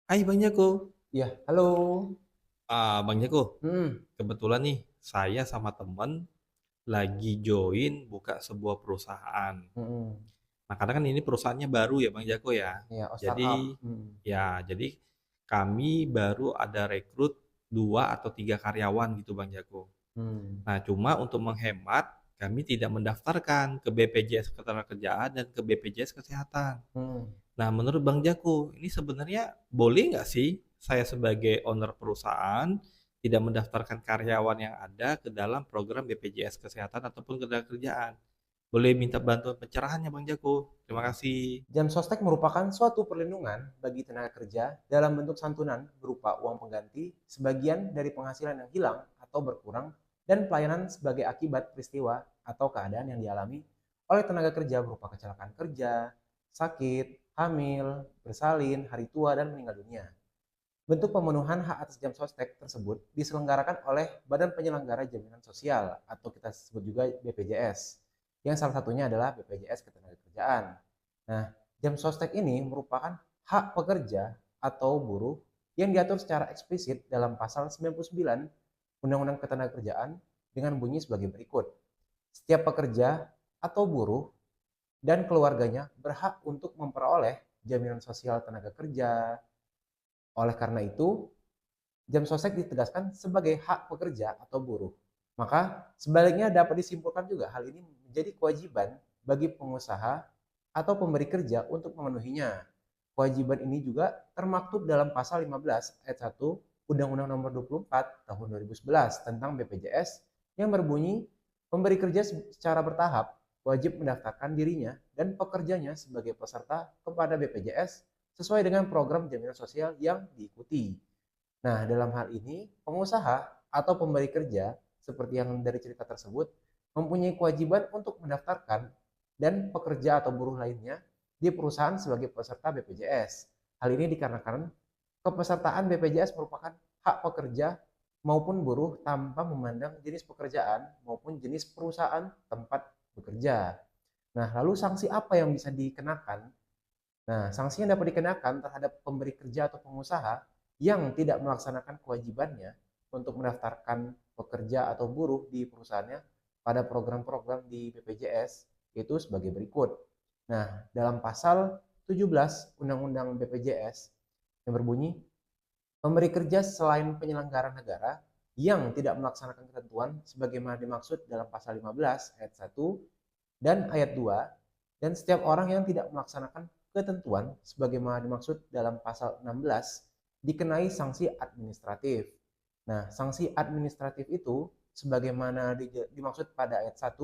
Hai Bang Jako. Iya, halo. Bang Jako, Mhm, kebetulan nih saya sama temen lagi join buka sebuah perusahaan. mhm. Nah, karena kan ini perusahaannya baru ya Bang Jako ya. Iya, startup. Jadi Mhm, jadi kami baru ada rekrut 2 atau 3 karyawan gitu Bang Jako. mmm. Nah, cuma untuk menghemat kami tidak mendaftarkan ke BPJS Ketenagakerjaan dan ke BPJS Kesehatan. Mhm. Nah, menurut Bang Jaku, ini sebenarnya boleh nggak sih saya sebagai owner perusahaan tidak mendaftarkan karyawan yang ada ke dalam program BPJS Kesehatan ataupun Ketenagakerjaan? Boleh minta bantuan pencerahannya Bang Jaku. Terima kasih. Jam sostek merupakan suatu perlindungan bagi tenaga kerja dalam bentuk santunan berupa uang pengganti sebagian dari penghasilan yang hilang atau berkurang dan pelayanan sebagai akibat peristiwa atau keadaan yang dialami oleh tenaga kerja berupa kecelakaan kerja, sakit, hamil, bersalin, hari tua, dan meninggal dunia. Bentuk pemenuhan hak atas jam sostek tersebut diselenggarakan oleh Badan Penyelenggara Jaminan Sosial atau kita sebut juga BPJS, yang salah satunya adalah BPJS Ketenagakerjaan. Nah, jam sostek ini merupakan hak pekerja atau buruh yang diatur secara eksplisit dalam pasal 99 Undang-Undang Ketenagakerjaan dengan bunyi sebagai berikut. Setiap pekerja atau buruh dan keluarganya berhak untuk memperoleh jaminan sosial tenaga kerja. Oleh karena itu, jam sostek ditegaskan sebagai hak pekerja atau buruh. Maka sebaliknya dapat disimpulkan juga hal ini menjadi kewajiban bagi pengusaha atau pemberi kerja untuk memenuhinya. Kewajiban ini juga termaktub dalam pasal 15 ayat 1 Undang-Undang Nomor 24 Tahun 2011 tentang BPJS yang berbunyi pemberi kerja secara bertahap wajib mendaftarkan dirinya dan pekerjanya sebagai peserta kepada BPJS sesuai dengan program jaminan sosial yang diikuti. Nah, dalam hal ini, pengusaha atau pemberi kerja, seperti yang dari cerita tersebut, mempunyai kewajiban untuk mendaftarkan dan pekerja atau buruh lainnya di perusahaan sebagai peserta BPJS. Hal ini dikarenakan kepesertaan BPJS merupakan hak pekerja maupun buruh tanpa memandang jenis pekerjaan maupun jenis perusahaan tempat bekerja. Nah, lalu sanksi apa yang bisa dikenakan? Nah, sanksi yang dapat dikenakan terhadap pemberi kerja atau pengusaha yang tidak melaksanakan kewajibannya untuk mendaftarkan pekerja atau buruh di perusahaannya pada program-program di BPJS itu sebagai berikut. Nah, dalam pasal 17 Undang-Undang BPJS yang berbunyi, pemberi kerja selain penyelenggara negara yang tidak melaksanakan ketentuan sebagaimana dimaksud dalam pasal 15 ayat 1 dan ayat 2 dan setiap orang yang tidak melaksanakan ketentuan sebagaimana dimaksud dalam pasal 16 dikenai sanksi administratif. Nah, sanksi administratif itu sebagaimana dimaksud pada ayat 1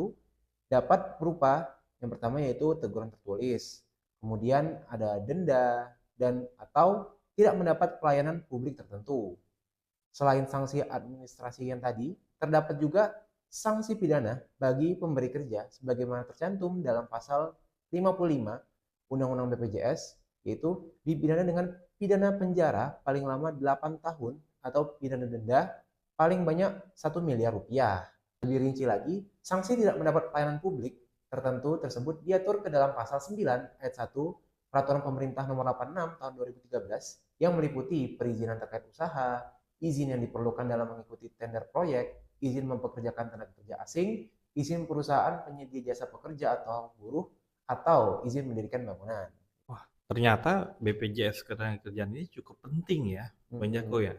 dapat berupa yang pertama yaitu teguran tertulis, kemudian ada denda dan atau tidak mendapat pelayanan publik tertentu. Selain sanksi administrasi yang tadi, terdapat juga sanksi pidana bagi pemberi kerja sebagaimana tercantum dalam pasal 55 Undang-Undang BPJS, yaitu dipidana dengan pidana penjara paling lama 8 tahun atau pidana denda paling banyak 1 miliar rupiah. Lebih rinci lagi, sanksi tidak mendapat pelayanan publik tertentu tersebut diatur ke dalam pasal 9 ayat 1 Peraturan Pemerintah Nomor 86 Tahun 2013 yang meliputi perizinan terkait usaha, izin yang diperlukan dalam mengikuti tender proyek, izin mempekerjakan tenaga kerja asing, izin perusahaan penyedia jasa pekerja atau buruh, atau izin mendirikan bangunan. Wah, ternyata BPJS Ketenagakerjaan ini cukup penting ya, Bang Jako ya.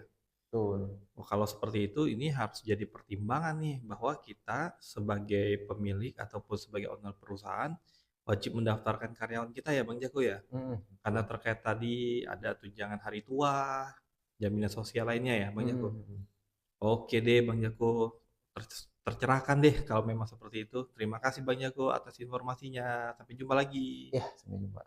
Betul. Oh, kalau seperti itu, ini harus jadi pertimbangan nih bahwa kita sebagai pemilik ataupun sebagai owner perusahaan wajib mendaftarkan karyawan kita ya, Bang Jako ya. Karena Betul. terkait tadi ada tunjangan hari tua, jaminan sosial lainnya ya, Bang Jako. Oke deh, Bang Jako. Tercerahkan deh kalau memang seperti itu. Terima kasih Bang Jako atas informasinya. Sampai jumpa lagi. Ya, sampai jumpa.